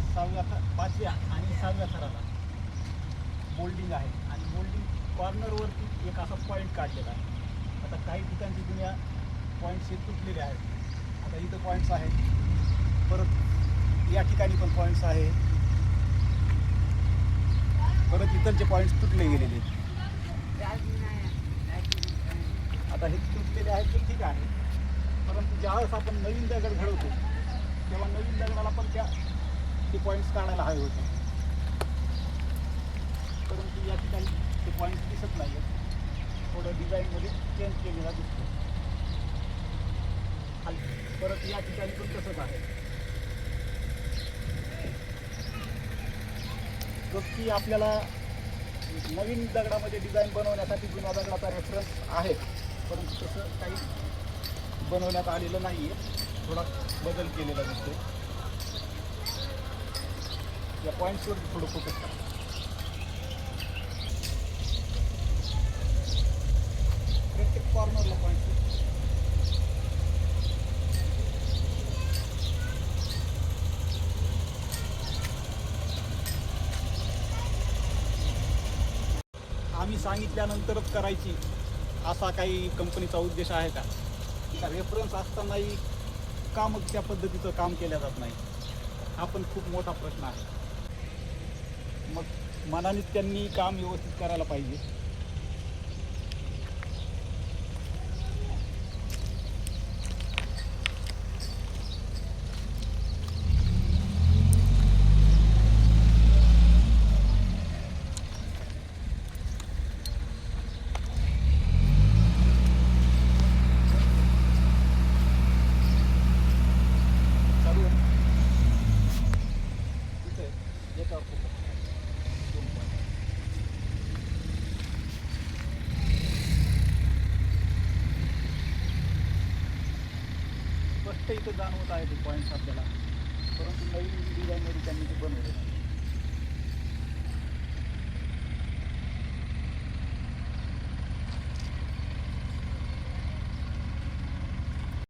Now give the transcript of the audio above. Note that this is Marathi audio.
या 5व्या आणि 6व्या थराला मोल्डिंग आहे आणि मोल्डिंग कॉर्नरवरती एक असा पॉईंट काढलेला आहे. आता काही ठिकाणची जुन्या पॉईंट्स हे तुटलेले आहेत. आता इथं पॉईंट्स आहेत, परत या ठिकाणी पण पॉईंट्स आहे, परत इथलचे पॉईंट्स तुटले गेलेले आहेत. आता हे तुटलेले आहेत ते ठीक आहे, परंतु ज्यावेळेस आपण नवीन दगड घडवतो तेव्हा नवीन दगडाला पण ते पॉईंट्स काढायला हवे होते, परंतु या ठिकाणी ते पॉईंट्स दिसत नाही आहेत. थोडं डिझाईनमध्ये चेंज केलेला दिसतो. परत या ठिकाणी पण तसंच आहे. जसं की आपल्याला नवीन दगडामध्ये डिझाईन बनवण्यासाठी जुन्या दगडाचा रेफरन्स आहे, परंतु तसं काही बनवण्यात आलेलं नाही आहे. थोडा बदल केलेला दिसतो. या पॉईंट्सवर थोडं फोकस करा. प्रत्येक कॉर्नरला पॉईंट आम्ही सांगितल्यानंतरच करायची असा काही कंपनीचा उद्देश आहे का? रेफरन्स असतानाही का मग त्या पद्धतीचं काम केलं जात नाही? हा पण खूप मोठा प्रश्न आहे. मग मनाने त्यांनी काम व्यवस्थित करायला पाहिजे. चालू आहे. तिथे याच्यावर focus करा. 2 point. स्पष्ट इथं जाणवत आहे ते पॉईंट्स आपल्याला, परंतु नवीन डिझाईनमध्ये त्यांनी ते बनवले.